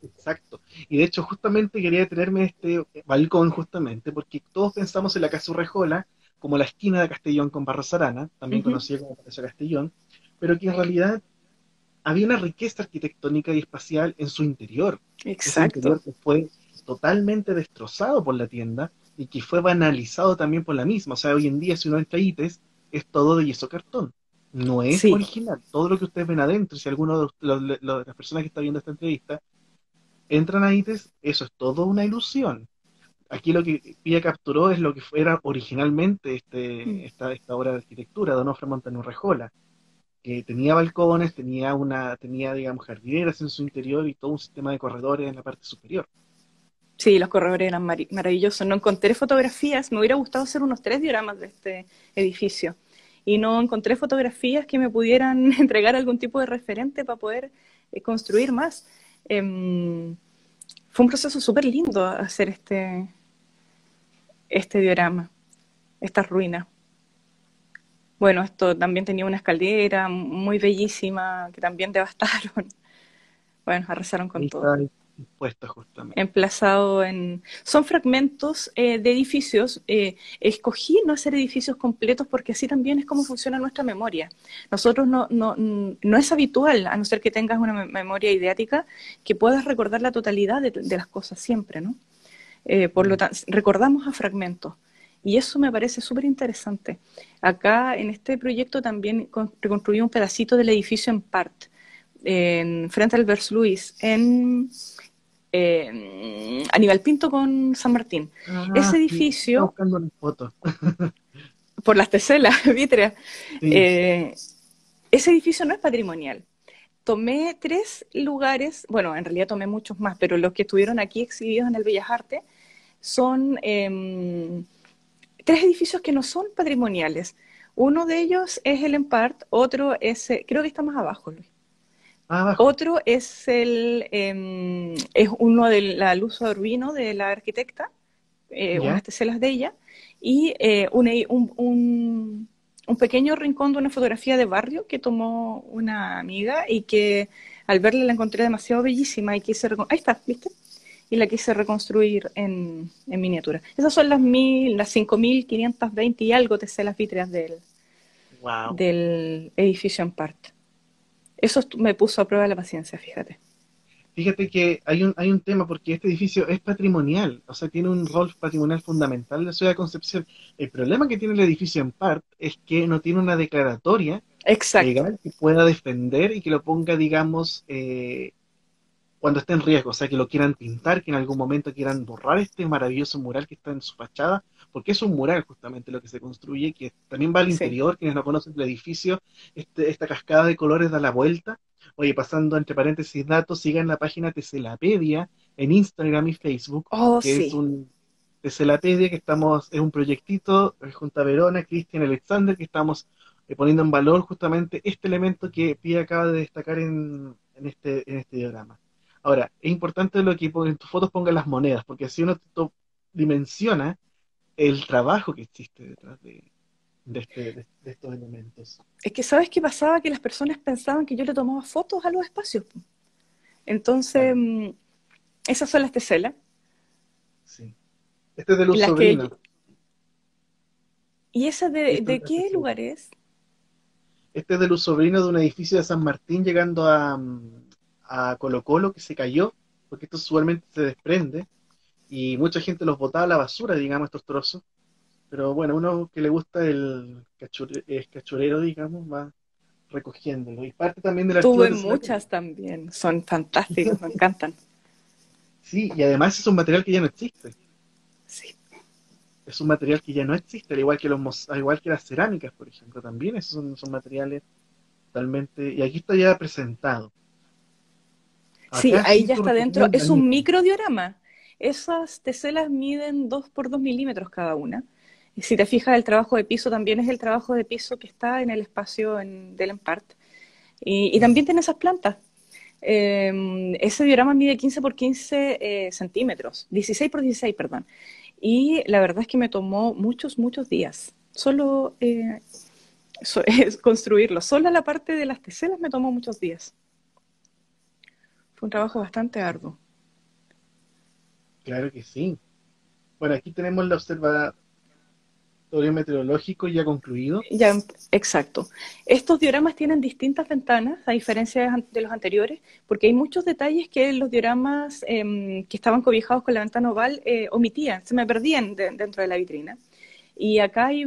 Exacto. Y de hecho, justamente quería detenerme en este balcón, justamente, porque todos pensamos en la Casa Urrejola como la esquina de Castellón con Barros Arana, también Ujú. conocida como Palacio Castellón, pero que en realidad había una riqueza arquitectónica y espacial en su interior. Ese Exacto. interior que fue totalmente destrozado por la tienda y que fue banalizado también por la misma. O sea, hoy en día, si uno entra a ITES, es todo de yeso cartón. No es Sí, original. Todo lo que ustedes ven adentro, si alguno de las personas que está viendo esta entrevista entran a ITES, eso es todo una ilusión. Aquí lo que Pilla capturó es lo que era originalmente esta obra de arquitectura de Onofre Montaño Rejola, que tenía balcones, tenía, digamos, jardineras en su interior y todo un sistema de corredores en la parte superior. sí, los corredores eran maravillosos. No encontré fotografías, me hubiera gustado hacer unos 3 dioramas de este edificio. Y no encontré fotografías que me pudieran entregar algún tipo de referente para poder construir más. Fue un proceso súper lindo hacer este diorama, esta ruina. Bueno, esto también tenía una escaldera muy bellísima que también devastaron. Bueno, arrasaron con Ahí todo. está expuesta justamente. Emplazado en... Son fragmentos de edificios. Escogí no hacer edificios completos porque así también es como funciona nuestra memoria. Nosotros no es habitual, a no ser que tengas una memoria ideática, que puedas recordar la totalidad de las cosas siempre, ¿no? Por lo Mm. tanto, recordamos a fragmentos. Y eso me parece súper interesante. Acá en este proyecto también reconstruí un pedacito del edificio en part, frente al Vers Louis, Aníbal Pinto con San Martín. Ese Sí, estaba edificio, buscando una foto. por las teselas vítreas, Sí, eh, ese edificio no es patrimonial. Tomé 3 lugares, bueno, en realidad tomé muchos más, pero los que estuvieron aquí exhibidos en el Bellas Artes son 3 edificios que no son patrimoniales. Uno de ellos es el Empart, otro es, creo que está más abajo, Luis. abajo. Otro es uno de la Luz Urbino, de la arquitecta, ¿Ya? unas teselas de ella, y un pequeño rincón de una fotografía de barrio que tomó una amiga y que al verla la encontré demasiado bellísima y quise, ahí está, ¿viste? Y la quise reconstruir en miniatura. Esas son las 5.520 y algo teselas vítreas Wow. del edificio en parte. Eso me puso a prueba la paciencia, fíjate. Fíjate que hay un tema porque este edificio es patrimonial, o sea, tiene un rol patrimonial fundamental en la ciudad de Concepción. El problema que tiene el edificio en part es que no tiene una declaratoria Exacto. legal que pueda defender y que lo ponga, digamos, cuando esté en riesgo, o sea, que lo quieran pintar, que en algún momento quieran borrar este maravilloso mural que está en su fachada, porque es un mural justamente lo que se construye, que también va al Sí. interior, quienes no conocen el edificio, esta cascada de colores da la vuelta. Oye, pasando entre paréntesis datos, sigan la página Teselapedia en Instagram y Facebook, Oh, que es sí. un Teselapedia que estamos, es un proyectito junto a Verona, Cristian Alexander, que estamos poniendo en valor justamente este elemento que Pia acaba de destacar en este diagrama. Ahora, es importante lo que en tus fotos pongan las monedas, porque así uno dimensiona el trabajo que existe detrás de estos elementos. Es que, ¿sabes qué pasaba? Que las personas pensaban que yo le tomaba fotos a los espacios. Entonces, Claro, esas son las teselas. sí. Este es de Luz Las que, Sobrino. ¿y esa Y de qué lugar es? este es de Luz Sobrino de un edificio de San Martín llegando a Colo Colo que se cayó, porque esto usualmente se desprende y mucha gente los botaba a la basura, digamos, estos trozos. Pero bueno, uno que le gusta es cachurero, digamos, va recogiéndolo. Y parte también del archivo Tuve de Teselaria. muchas también. Son fantásticos, me encantan. Sí, y además es un material que ya no existe. Sí. Es un material que ya no existe, al igual que al igual que las cerámicas, por ejemplo, también esos son materiales totalmente. Y aquí está ya presentado. Sí, Acá ahí sí ya tu está dentro. recorrido Es un planito. microdiorama. Esas teselas miden 2 por 2 milímetros cada una. Y si te fijas, el trabajo de piso también es el trabajo de piso que está en el espacio del Empart. Y Mm. también tiene esas plantas. Ese diorama mide 15 por 15 centímetros, 16 por 16, perdón. Y la verdad es que me tomó muchos, muchos días. Solo es construirlo. Solo la parte de las teselas me tomó muchos días. Fue un trabajo bastante arduo. Claro que sí. Bueno, aquí tenemos el observatorio meteorológico ya concluido. Ya, exacto. Estos dioramas tienen distintas ventanas, a diferencia de los anteriores, porque hay muchos detalles que los dioramas que estaban cobijados con la ventana oval omitían, se me perdían dentro de la vitrina. Y acá hay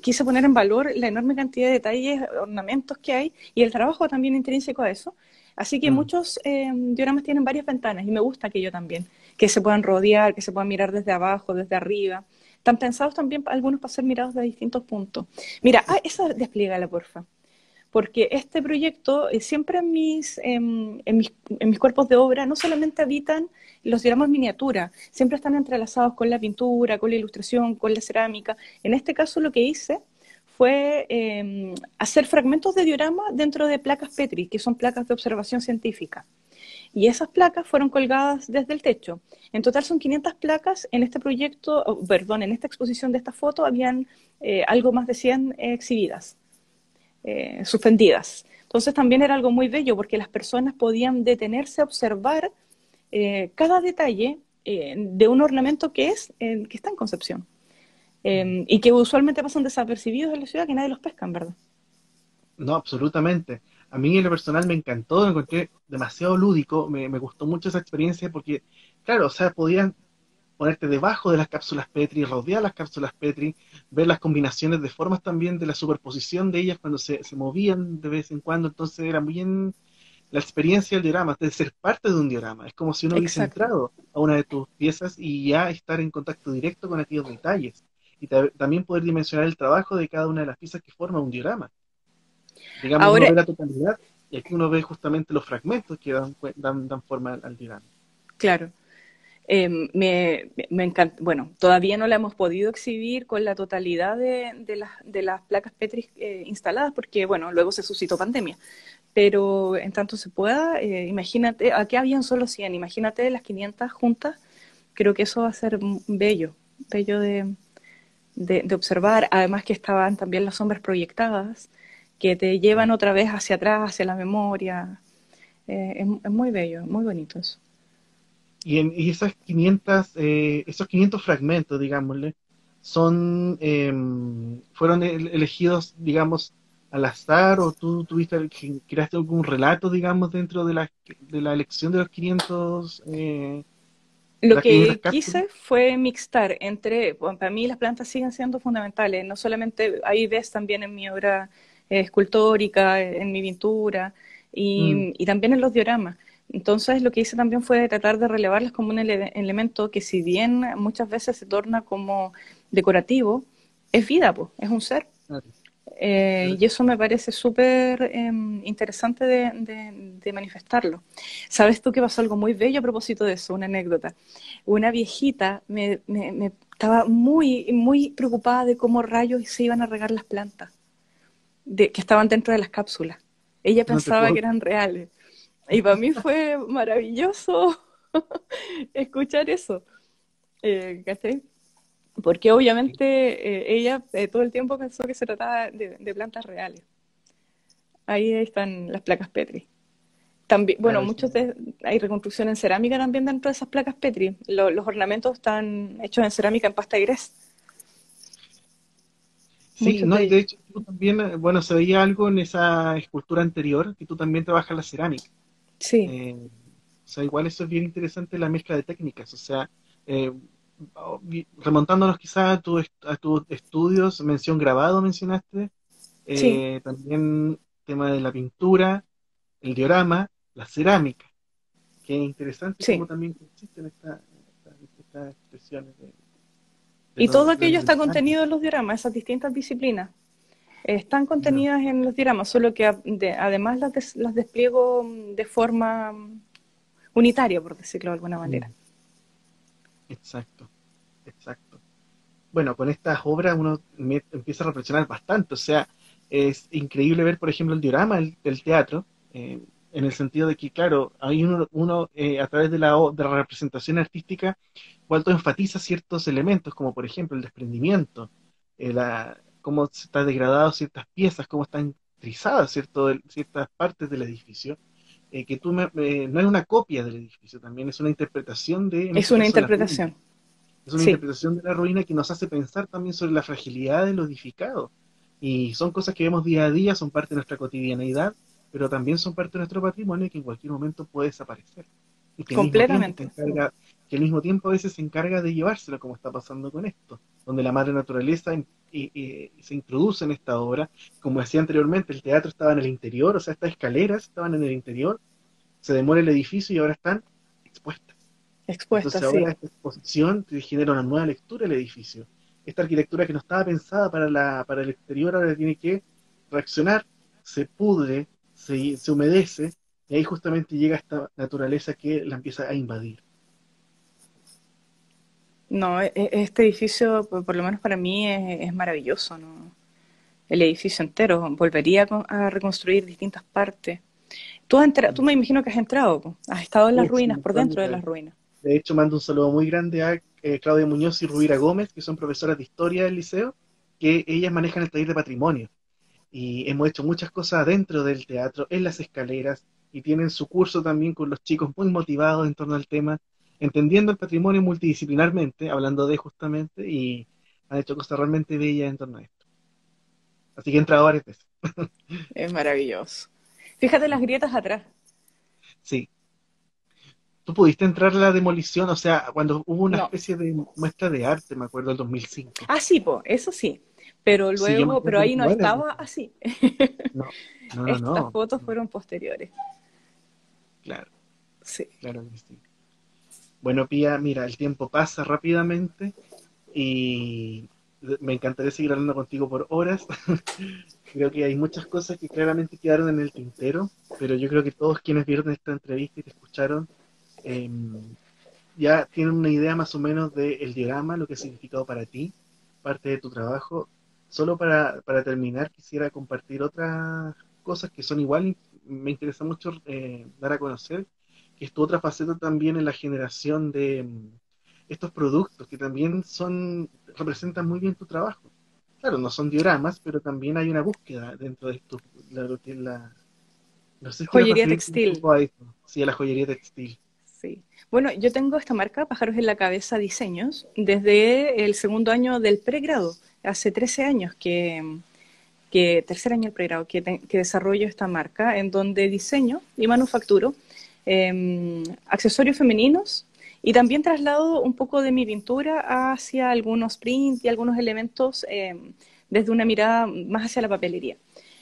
quise poner en valor la enorme cantidad de detalles, ornamentos que hay y el trabajo también intrínseco a eso. Así que Mm. muchos dioramas tienen varias ventanas y me gusta aquello también, que se puedan rodear, que se puedan mirar desde abajo, desde arriba. Están pensados también algunos para ser mirados de distintos puntos. Mira, esa despliégala, porfa. Porque este proyecto, siempre en mis cuerpos de obra, no solamente habitan los dioramas miniatura, siempre están entrelazados con la pintura, con la ilustración, con la cerámica. En este caso lo que hice fue hacer fragmentos de diorama dentro de placas Petri, que son placas de observación científica. Y esas placas fueron colgadas desde el techo. En total son 500 placas. En este proyecto, perdón, en esta exposición de esta foto habían algo más de 100 exhibidas, suspendidas. Entonces también era algo muy bello porque las personas podían detenerse a observar cada detalle de un ornamento que está en Concepción y que usualmente pasan desapercibidos en la ciudad, que nadie los pesca, en verdad. No, absolutamente. A mí en lo personal me encantó, lo encontré demasiado lúdico, me gustó mucho esa experiencia porque, claro, o sea, podían ponerte debajo de las cápsulas Petri, rodear las cápsulas Petri, ver las combinaciones de formas también de la superposición de ellas cuando se movían de vez en cuando, entonces era bien, la experiencia del diorama, de ser parte de un diorama. Es como si uno hubiese Exacto, entrado a una de tus piezas y ya estar en contacto directo con aquellos detalles. Y también poder dimensionar el trabajo de cada una de las piezas que forma un diorama. Digamos, uno ahora, ve la totalidad y aquí uno ve justamente los fragmentos que dan forma al diorama. claro. Me encanta, bueno, todavía no la hemos podido exhibir con la totalidad de las placas Petri instaladas porque, bueno, luego se suscitó pandemia. Pero en tanto se pueda, imagínate, aquí habían solo 100, imagínate las 500 juntas, creo que eso va a ser bello, bello de observar. Además que estaban también las sombras proyectadas que te llevan otra vez hacia atrás, hacia la memoria. Es muy bello, muy bonito eso. Y esas 500, esos 500 fragmentos, digámosle, fueron elegidos, digamos, al azar o tú creaste algún relato, digamos, dentro de la elección de los 500, de Lo las 500 que cápsulas. quise fue mixtar entre, bueno, para mí las plantas siguen siendo fundamentales, no solamente ahí ves también en mi obra escultórica, en mi pintura Mm, y también en los dioramas. Entonces lo que hice también fue tratar de relevarlas como un elemento que si bien muchas veces se torna como decorativo, es vida, pues, es un ser. claro, claro Y que eso me parece súper interesante de manifestarlo. ¿Sabes tú que pasó algo muy bello a propósito de eso? Una anécdota. Una viejita me estaba muy, muy preocupada de cómo rayos se iban a regar las plantas que estaban dentro de las cápsulas. Ella no te pensaba que puedo. eran reales. Y para mí fue maravilloso escuchar eso. ¿Cachai? Porque obviamente ella todo el tiempo pensó que se trataba de plantas reales. Ahí están las placas Petri. También, bueno, Claro, sí. hay reconstrucción en cerámica también dentro de esas placas Petri. Los ornamentos están hechos en cerámica en pasta de grés, Sí, muchos no, de y de ellos. hecho tú también, bueno, se veía algo en esa escultura anterior, que tú también trabajas la cerámica. Sí, Eh, o sea, igual eso es bien interesante la mezcla de técnicas. O sea, eh, remontándonos quizás a tus estudios, mención grabado mencionaste, sí, también tema de la pintura, el diorama, la cerámica, que es interesante cómo sí. también existen estas expresiones Y todo de aquello los está detalles. contenido en los dioramas, esas distintas disciplinas. Están Claro, contenidas en los dioramas, solo que además las despliego de forma unitaria, por decirlo de alguna manera. mm, exacto, exacto. Bueno, con estas obras uno empieza a reflexionar bastante, o sea, es increíble ver, por ejemplo, el diorama del teatro, en el sentido de que, claro, hay a través de la representación artística, cuanto enfatiza ciertos elementos, como por ejemplo el desprendimiento, cómo se está degradado ciertas piezas, cómo están trizadas ciertas partes del edificio, que no es una copia del edificio, también es una interpretación en Es este una caso, la ruina. interpretación, Es una sí, interpretación de la ruina que nos hace pensar también sobre la fragilidad de lo edificado. Y son cosas que vemos día a día, son parte de nuestra cotidianeidad, pero también son parte de nuestro patrimonio que en cualquier momento puede desaparecer. Y que al mismo tiempo completamente. que al mismo tiempo a veces se encarga de llevárselo, como está pasando con esto, donde la madre naturaleza se introduce en esta obra. Como decía anteriormente, el teatro estaba en el interior, o sea, estas escaleras estaban en el interior, se demora el edificio y ahora están expuestas. Expuesta, Entonces ahora sí. esta exposición te genera una nueva lectura del edificio. Esta arquitectura que no estaba pensada para el exterior ahora tiene que reaccionar, se pudre, se humedece, y ahí justamente llega esta naturaleza que la empieza a invadir. No, este edificio, por lo menos para mí, es maravilloso, ¿no? El edificio entero. Volvería a reconstruir distintas partes. Tú me imagino que has entrado, po. Has estado en las Sí, ruinas, un por montón de dentro de las veces. ruinas. De hecho, mando un saludo muy grande a Claudia Muñoz y Rubira Gómez, que son profesoras de historia del liceo, que ellas manejan el taller de patrimonio. Y hemos hecho muchas cosas dentro del teatro, en las escaleras, y tienen su curso también con los chicos muy motivados en torno al tema, entendiendo el patrimonio multidisciplinarmente, hablando de justamente, y han hecho cosas realmente bellas en torno a esto. Así que he entrado varias veces. Es maravilloso. Fíjate las grietas atrás. Sí. ¿Tú pudiste entrar a la demolición? O sea, cuando hubo una No. especie de muestra de arte, me acuerdo, el 2005. Ah, sí, po, eso sí. Pero Sí, yo me luego, pero acuerdo que ahí no igual es estaba bastante. así. No, no, no, Estas no. fotos fueron posteriores. Claro, Sí. claro que sí. Bueno, Pía, mira, el tiempo pasa rápidamente y me encantaría seguir hablando contigo por horas. Creo que hay muchas cosas que claramente quedaron en el tintero, pero yo creo que todos quienes vieron esta entrevista y te escucharon, em, ya tienen una idea más o menos del diorama, lo que ha significado para ti, parte de tu trabajo. Solo para terminar, quisiera compartir otras cosas que son igual, me interesa mucho dar a conocer, que es tu otra faceta también en la generación de estos productos, que también representan muy bien tu trabajo. Claro, no son dioramas, pero también hay una búsqueda dentro de esto, lo que es no sé si quieres Joyería referirte un textil. poco a eso, sí, a la joyería textil. Sí. Bueno, yo tengo esta marca, Pájaros en la Cabeza Diseños, desde el segundo año del pregrado. Hace 13 años tercer año del pregrado, que desarrollo esta marca, en donde diseño y manufacturo accesorios femeninos y también traslado un poco de mi pintura hacia algunos prints y algunos elementos desde una mirada más hacia la papelería.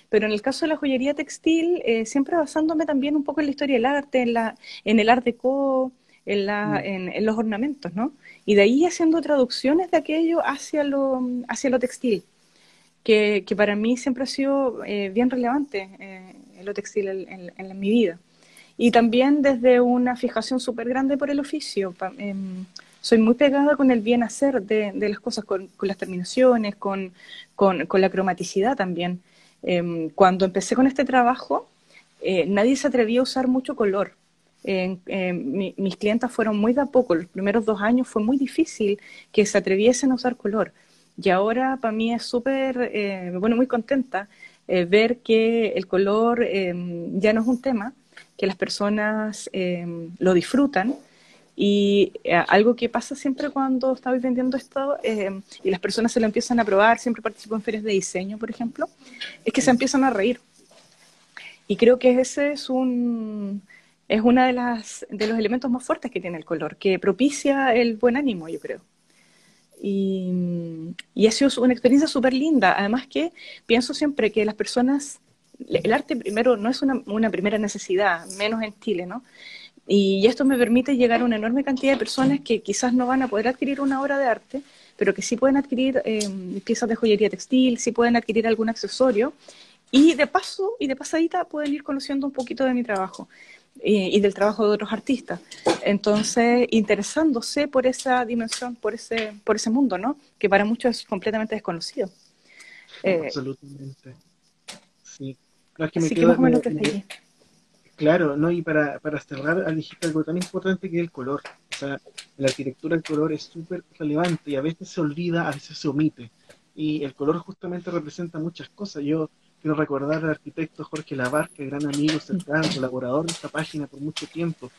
Pero en el caso de la joyería textil, siempre basándome también un poco en la historia del arte, en el art déco, Mm. en los ornamentos, ¿no? Y de ahí haciendo traducciones de aquello hacia lo textil, que para mí siempre ha sido bien relevante lo textil en mi vida. Y también desde una fijación súper grande por el oficio. Soy muy pegada con el bien hacer de las cosas, con las terminaciones, con la cromaticidad también. Cuando empecé con este trabajo, nadie se atrevía a usar mucho color. Mis clientas fueron muy de a poco. Los primeros 2 años fue muy difícil que se atreviesen a usar color. Y ahora para mí es súper, me pone muy contenta ver que el color ya no es un tema, que las personas lo disfrutan. Y algo que pasa siempre cuando estoy vendiendo esto y las personas se lo empiezan a probar, siempre participo en ferias de diseño, por ejemplo, es que se Mm. empiezan a reír. Y creo que ese es una de los elementos más fuertes que tiene el color, que propicia el buen ánimo, yo creo. Y ha sido una experiencia súper linda. Además que pienso siempre que las personas, el arte primero no es una primera necesidad, menos en Chile, ¿no? Y esto me permite llegar a una enorme cantidad de personas que quizás no van a poder adquirir una obra de arte, pero que sí pueden adquirir piezas de joyería textil, sí pueden adquirir algún accesorio, y de paso y de pasadita pueden ir conociendo un poquito de mi trabajo y del trabajo de otros artistas. Entonces, interesándose por esa dimensión, por ese mundo, ¿no? Que para muchos es completamente desconocido. Eh, Absolutamente, sí. No, es que me Así que quedo, más o menos desde allí. claro, ¿no? Y para cerrar, dijiste algo tan importante que es el color. O sea, en la arquitectura el color es súper relevante y a veces se olvida, a veces se omite. Y el color justamente representa muchas cosas. Yo quiero recordar al arquitecto Jorge Labarca, gran amigo cercano, colaborador de esta página por mucho tiempo,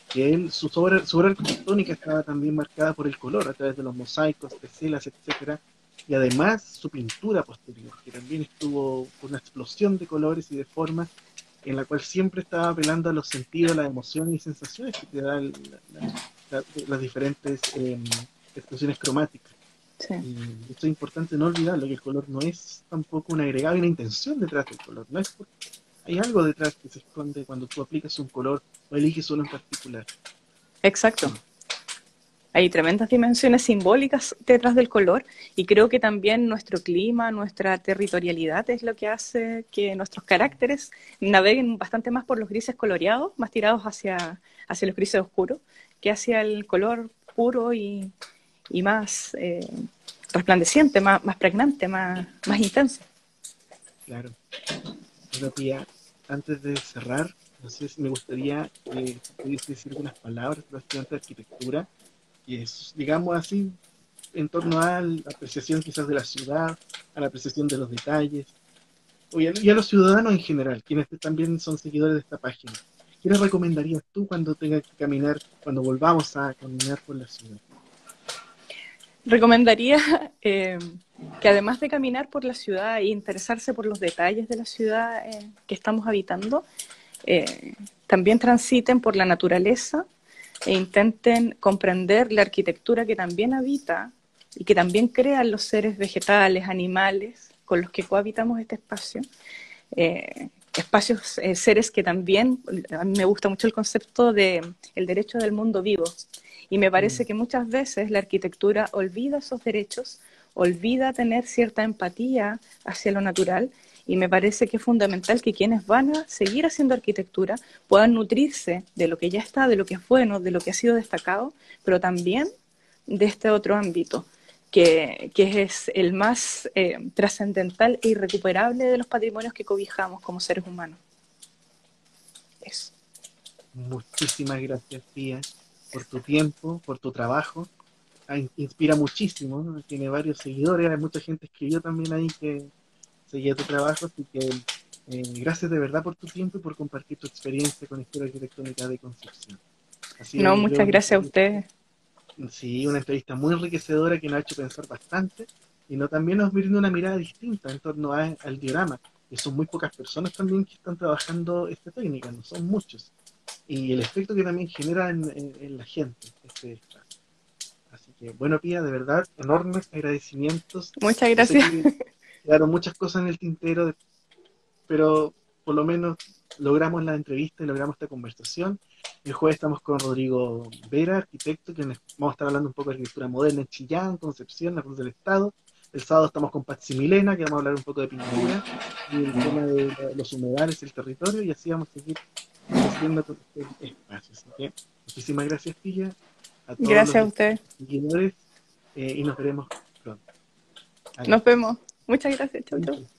que él, su obra arquitectónica estaba también marcada por el color, a través de los mosaicos, teselas, etcétera, y además su pintura posterior, que también estuvo con una explosión de colores y de formas, en la cual siempre estaba apelando a los sentidos, las emociones y sensaciones que te dan las diferentes expresiones cromáticas. Sí. Y esto es importante no olvidarlo, que el color no es tampoco un agregado, hay una intención detrás del color, no es porque hay algo detrás que se esconde cuando tú aplicas un color o eliges uno en particular. Exacto. Hay tremendas dimensiones simbólicas detrás del color y creo que también nuestro clima, nuestra territorialidad es lo que hace que nuestros caracteres naveguen bastante más por los grises coloreados, más tirados hacia los grises oscuros, que hacia el color puro y más resplandeciente, más pregnante, más intenso. Claro. Bueno, Pía, antes de cerrar, no sé si me gustaría que pudiese decir algunas palabras a los estudiantes de arquitectura, y es, digamos así, en torno a la apreciación quizás de la ciudad, a la apreciación de los detalles, y a los ciudadanos en general, quienes también son seguidores de esta página. ¿Qué les recomendarías tú cuando tengas que caminar, cuando volvamos a caminar por la ciudad? Recomendaría que además de caminar por la ciudad e interesarse por los detalles de la ciudad que estamos habitando, también transiten por la naturaleza e intenten comprender la arquitectura que también habita y que también crean los seres vegetales, animales con los que cohabitamos este espacio, espacios, seres que también, a mí me gusta mucho el concepto de el derecho del mundo vivo, y me Mm, parece que muchas veces la arquitectura olvida esos derechos, olvida tener cierta empatía hacia lo natural, y me parece que es fundamental que quienes van a seguir haciendo arquitectura puedan nutrirse de lo que ya está, de lo que es bueno, de lo que ha sido destacado, pero también de este otro ámbito, que es el más trascendental e irrecuperable de los patrimonios que cobijamos como seres humanos. Eso. muchísimas gracias, Pía, por tu tiempo, por tu trabajo. Inspira muchísimo, ¿no? Tiene varios seguidores, hay mucha gente escribió también ahí que seguía tu trabajo, así que gracias de verdad por tu tiempo y por compartir tu experiencia con Historia Arquitectónica de Concepción. Ha sido, No, yo creo, muchas gracias a ustedes. sí, una entrevista muy enriquecedora que nos ha hecho pensar bastante y no también nos brinda una mirada distinta en torno al diorama. Y son muy pocas personas también que están trabajando esta técnica, no son muchos. Y el efecto que también genera en la gente este espacio. Así que, bueno, Pía, de verdad, enormes agradecimientos. Muchas Yo sé gracias. que quedaron muchas cosas en el tintero, pero por lo menos logramos la entrevista y logramos esta conversación. El jueves estamos con Rodrigo Vera, arquitecto, que vamos a estar hablando un poco de arquitectura moderna en Chillán, Concepción, la Cruz del Estado. El sábado estamos con Patsy Milena, que vamos a hablar un poco de pintura y el tema de los humedales y el territorio, y así vamos a seguir creciendo con este espacio. Así que muchísimas gracias, Pilla, a todos Gracias los a ustedes. seguidores, y nos veremos pronto. Nos Adiós. vemos. Muchas gracias. Chau, chau.